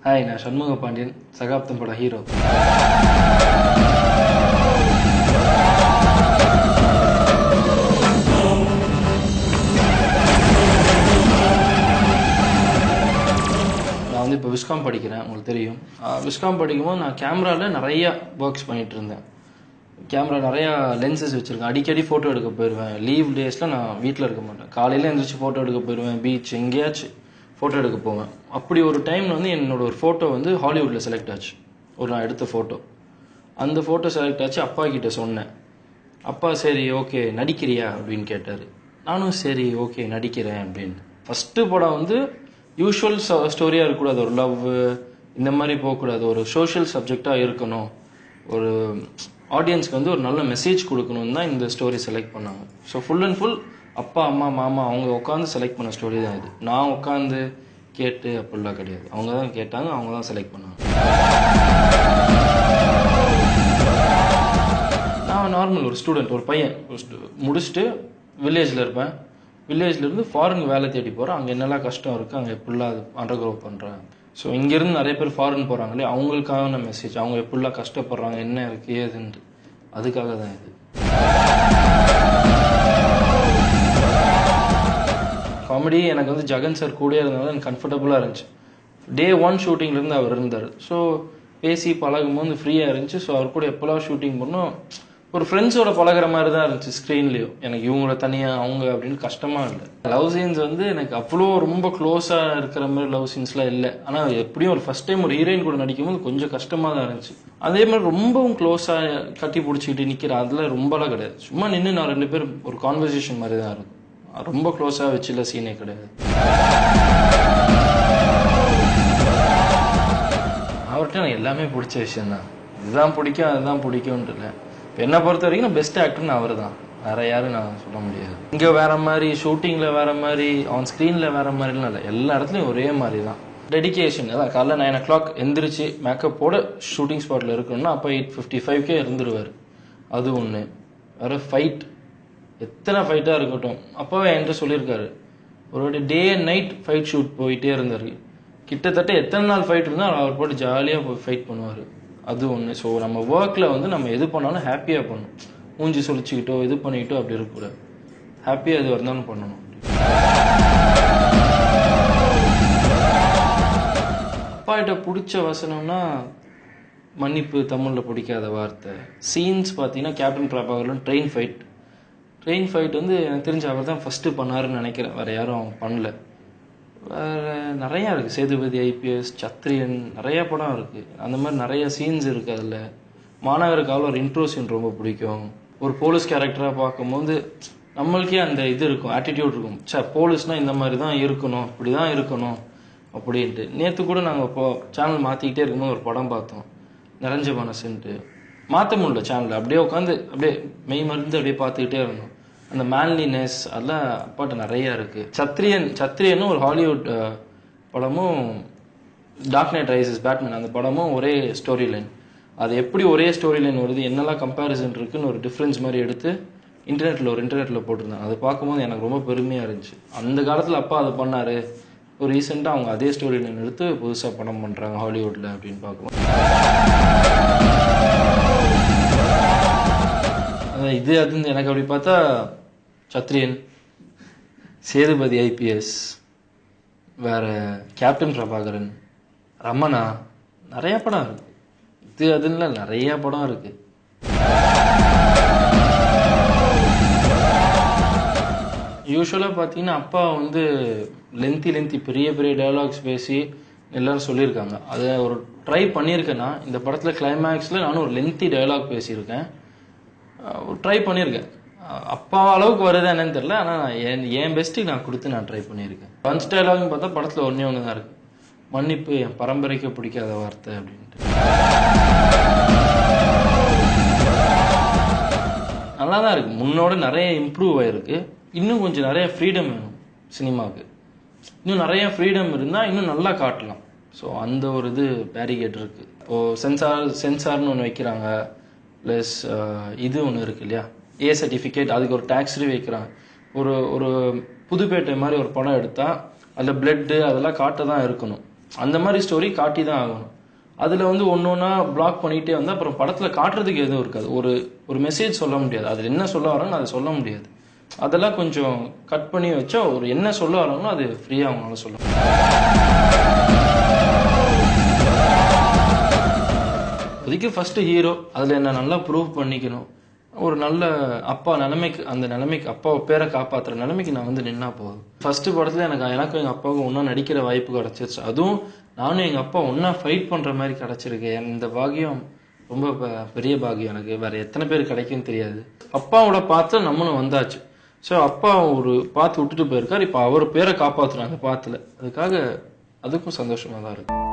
Hi, நான் சண்முக பாண்டியன், சகாப்தம் பட ஹீரோ. நான் வந்து இப்போ விஸ்காம் படிக்கிறேன், உங்களுக்கு தெரியும். விஸ்காம் படிக்கும்போது நான் கேமராவில் நிறையா ஒர்க்ஸ் பண்ணிகிட்டு இருந்தேன். கேமரா நிறையா லென்சஸ் வச்சுருக்கேன். அடிக்கடி ஃபோட்டோ எடுக்க போயிடுவேன். லீவ் டேஸில் நான் வீட்டில் இருக்க மாட்டேன். காலையில் எழுந்திரிச்சு ஃபோட்டோ எடுக்க போயிடுவேன். பீச் எங்கேயாச்சும் ஃபோட்டோ எடுக்க போவேன். அப்படி ஒரு டைமில் வந்து என்னோட ஒரு ஃபோட்டோ வந்து ஹாலிவுட்டில் செலக்ட் ஆச்சு. நான் எடுத்த ஃபோட்டோ. அந்த ஃபோட்டோ செலக்ட் ஆச்சு. அப்பா கிட்ட சொன்னேன். அப்பா சரி ஓகே நடிக்கிறியா அப்படின்னு கேட்டார். நானும் சரி ஓகே நடிக்கிறேன் அப்படின்னு. ஃபஸ்ட்டு படம் வந்து யூஷுவல் ஸ்டோரியாக இருக்கக்கூடாது, ஒரு லவ் இந்த மாதிரி போகக்கூடாது, ஒரு சோஷியல் சப்ஜெக்டாக இருக்கணும், ஒரு ஆடியன்ஸ்க்கு வந்து ஒரு நல்ல மெசேஜ் கொடுக்கணும்னு தான் இந்த ஸ்டோரி செலக்ட் பண்ணாங்க. ஸோ ஃபுல் அண்ட் ஃபுல் அப்பா அம்மா மாமா அவங்க உட்காந்து செலக்ட் பண்ண ஸ்டோரி தான் இது. நான் உட்காந்து கேட்டு அப்படிலாம் கிடையாது. அவங்க தான் கேட்டாங்க, அவங்க தான் செலக்ட் பண்ணாங்க. நான் நார்மல் ஒரு ஸ்டூடெண்ட், ஒரு பையன் முடிச்சுட்டு வில்லேஜில் இருப்பேன். வில்லேஜ்லேருந்து ஃபாரின் வேலை தேடி போகிறேன். அங்கே என்னெல்லாம் கஷ்டம் இருக்குது, அங்கே எப்படிலாம் அது அண்டர்க்ரோ பண்ணுறேன். ஸோ இங்கேருந்து நிறைய பேர் ஃபாரின் போகிறாங்களே, அவங்களுக்கான மெசேஜ், அவங்க எப்படிலாம் கஷ்டப்படுறாங்க, என்ன இருக்குது ஏதுன்ட்டு, அதுக்காக தான் இது. காமெடி எனக்கு வந்து ஜெகன் சார் கூட இருந்தது எனக்கு கம்ஃபர்டபுளாக இருந்துச்சு. டே 1 ஷூட்டிங்லேருந்து அவர் இருந்தார். ஸோ பேசி பழகும் போது ஃப்ரீயாக இருந்துச்சு. ஸோ அவர் கூட எப்போல்லாம் ஷூட்டிங் பண்ணோம், ஒரு ஃப்ரெண்ட்ஸோட பழகிற மாதிரி தான் இருந்துச்சு ஸ்க்ரீன்லேயும். எனக்கு இவங்கள தனியாக அவங்க அப்படின்னு கஷ்டமாக இல்லை. லவ் சீன்ஸ் வந்து எனக்கு அவ்வளோ ரொம்ப க்ளோஸாக இருக்கிற மாதிரி லவ் சீன்ஸ்லாம் இல்லை. ஆனால் எப்படியும் ஒரு ஃபஸ்ட் டைம் ஒரு ஹீரோயின் கூட நடிக்கும்போது கொஞ்சம் கஷ்டமாக தான் இருந்துச்சு. அதே மாதிரி ரொம்பவும் க்ளோஸாக கட்டி பிடிச்சிக்கிட்டு நிற்கிற அதெல்லாம் ரொம்பலாம் கிடையாது. சும்மா நின்று நான் 2 பேர் ஒரு கான்வர்சேஷன் மாதிரி தான் இருக்கும். ரொம்ப க்ளோஸாக வச்சுல சீனே கிடையாது. அவர்கிட்ட எனக்கு எல்லாமே பிடிச்ச விஷயந்தான். இதுதான் பிடிக்கும் அதுதான் பிடிக்கும்ன்ட்டு இல்லை. இப்போ என்னை பொறுத்த வரைக்கும் நான் பெஸ்ட் ஆக்டர்னு அவர் தான், வேற யாரும் நான் சொல்ல முடியாது. இங்கே வேற மாதிரி, ஷூட்டிங்கில் வேற மாதிரி, ஆன் ஸ்க்ரீனில் வேற மாதிரிலாம் இல்லை. எல்லா இடத்துலையும் ஒரே மாதிரி தான். டெடிக்கேஷன். அதான் காலைல 9 o'clock எந்திரிச்சு மேக்கப்போட ஷூட்டிங் ஸ்பாட்டில் இருக்கணும்னா அப்போ 8:55 இருந்துருவார். அது ஒன்று. வேற ஃபைட், எத்தனை ஃபைட்டாக இருக்கட்டும். அப்பாவே என்கிட்ட சொல்லியிருக்காரு, ஒரு day and night fight shoot போயிட்டே இருந்தார். கிட்டத்தட்ட எத்தனை நாள் ஃபைட் இருந்தால் அவர் போட்டு ஜாலியாக போய் ஃபைட் பண்ணுவார். அது ஒன்று. ஸோ நம்ம ஒர்க்கில் வந்து நம்ம எது பண்ணாலும் ஹாப்பியாக பண்ணணும். மூஞ்சி சொல்லிச்சுக்கிட்டோ இது பண்ணிக்கிட்டோ அப்படி இருக்கக்கூடாது. ஹாப்பியாக எது இருந்தாலும் பண்ணணும். அப்பாகிட்ட பிடிச்ச வசனம்னா மன்னிப்பு, தமிழில் பிடிக்காத வார்த்தை. சீன்ஸ் பார்த்தீங்கன்னா கேப்டன் பிரபாகரன் ட்ரெயின் ஃபைட் வந்து எனக்கு தெரிஞ்ச அவர் தான் ஃபஸ்ட்டு பண்ணாருன்னு நினைக்கிறேன். வேறு யாரும் அவங்க பண்ணல. வேறு நிறையா இருக்குது. சேதுபதி IPS, சத்ரியன், நிறையா படம் இருக்குது. அந்த மாதிரி நிறைய சீன்ஸ் இருக்குது. அதில் மாநகர காவலர் இன்ட்ரோ சீன் ரொம்ப பிடிக்கும். ஒரு போலீஸ் கேரக்டராக பார்க்கும்போது நம்மளுக்கே அந்த இது இருக்கும், ஆட்டிடியூட் இருக்கும். போலீஸ்னால் இந்த மாதிரி தான் இருக்கணும், இப்படி தான் இருக்கணும் அப்படின்ட்டு. நேற்று கூட நாங்கள் இப்போ சேனல் மாற்றிக்கிட்டே இருக்கும்போது ஒரு படம் பார்த்தோம், நிறைஞ்ச மனசுன்ட்டு. மாற்ற முடியல சேனலில். அப்படியே உட்காந்து அப்படியே மெய் மருந்து அப்படியே பார்த்துக்கிட்டே இருந்தோம். அந்த மேன்லினஸ் அதெல்லாம் அப்பாட்ட நிறையா இருக்குது. சத்ரியனும் ஒரு ஹாலிவுட் படமும், டார்க் நைட் ரைசஸ் பேட்மேன் அந்த படமும் ஒரே ஸ்டோரி லைன். அது எப்படி ஒரே ஸ்டோரி லைன் வருது, என்னெல்லாம் கம்பேரிசன் இருக்குன்னு ஒரு டிஃப்ரென்ஸ் மாதிரி எடுத்து இன்டர்நெட்டில் போட்டிருந்தாங்க. அதை பார்க்கும்போது எனக்கு ரொம்ப பெருமையாக இருந்துச்சு. அந்த காலத்தில் அப்பா அதை பண்ணார். ஒரு ரீசெண்டாக அவங்க அதே ஸ்டோரி லைன் எடுத்து புதுசாக படம் பண்ணுறாங்க ஹாலிவுட்டில் அப்படின்னு பார்க்கும்போது. இது அது எனக்கு அப்படி பார்த்தா சத்ரியன், சேதுபதி IPS, வேற கேப்டன் பிரபாகரன், ரமணா, நிறைய படம் இருக்கு. இது அதுல நிறைய படம் இருக்கு. யூஸ்வலாக பார்த்தீங்கன்னா அப்பா வந்து லென்த்தி பெரிய டயலாக்ஸ் பேசி எல்லாரும் சொல்லியிருக்காங்க. அதை ஒரு ட்ரை பண்ணியிருக்கேன்னா இந்த படத்தில் கிளைமேக்ஸில் நானும் ஒரு லென்த்தி டயலாக் பேசியிருக்கேன், ட்ரை பண்ணியிருக்கேன். அப்பா அளவுக்கு வருது என்னன்னு தெரியல. ஆனால் என் பெஸ்ட்டுக்கு நான் கொடுத்து நான் ட்ரை பண்ணியிருக்கேன். பஞ்ச் டயலாக்னு பார்த்தா படத்தில் ஒன்றே தான் இருக்குது, மன்னிப்பு என் பரம்பரைக்கு பிடிக்காத வார்த்தை அப்படின்ட்டு. நல்லா தான் இருக்குது. முன்னோட நிறைய இம்ப்ரூவ் ஆகிருக்கு. இன்னும் கொஞ்சம் நிறைய ஃப்ரீடம் வேணும் சினிமாவுக்கு. இன்னும் நிறைய ஃப்ரீடம் இருந்தால் இன்னும் நல்லா காட்டலாம். ஸோ அந்த ஒரு இது பேரிகேட் இருக்குது. இப்போது சென்சார்னு ஒன்று வைக்கிறாங்க, ப்ளஸ் இது ஒன்று இருக்குது இல்லையா, A சர்டிஃபிகேட், அதுக்கு ஒரு டேக்ஸ் வைக்கிறாங்க. ஒரு புதுப்பேட்டை மாதிரி ஒரு படம் எடுத்தால் அதில் பிளட்டு அதெல்லாம் காட்ட தான் இருக்கணும். அந்த மாதிரி ஸ்டோரி காட்டி தான் ஆகணும். அதில் வந்து ஒன்று ஒன்றா பிளாக் பண்ணிகிட்டே வந்தால் அப்புறம் படத்தில் காட்டுறதுக்கு எதுவும் இருக்காது. ஒரு மெசேஜ் சொல்ல முடியாது. அதில் என்ன சொல்ல வரோன்னு அதை சொல்ல முடியாது. அதெல்லாம் கொஞ்சம் கட் பண்ணி வச்சா ஒரு என்ன சொல்ல வரோங்களோ அது ஃப்ரீயாக அவங்களால சொல்ல முடியும். இப்போதைக்கு ஃபஸ்ட்டு ஹீரோ, அதில் என்ன நல்லா ப்ரூவ் பண்ணிக்கணும். ஒரு நல்ல அப்பா நிலைமைக்கு, அந்த நிலைமைக்கு அப்பாவை பேரை காப்பாற்றுற நிலைமைக்கு நான் வந்து நின்னா போதும். ஃபஸ்ட்டு படத்தில் எனக்கும் எங்கள் அப்பாவுக்கும் ஒன்றா நடிக்கிற வாய்ப்பு கிடச்சிருச்சு. அதுவும் நானும் எங்கள் அப்பா ஒன்றா ஃபைட் பண்ணுற மாதிரி கிடச்சிருக்கு. இந்த பாக்கியம் ரொம்ப பெரிய பாக்கியம். எனக்கு வேறு எத்தனை பேர் கிடைக்குன்னு தெரியாது. அப்பாவோட பாத்திரம் நம்மளும் வந்தாச்சு. ஸோ அப்பா ஒரு பாத்து விட்டுட்டு போயிருக்கார். இப்போ அவர் பேரை காப்பாற்றுறாங்க பாத்தில். அதுக்காக அதுக்கும் சந்தோஷமாக தான் இருக்கு.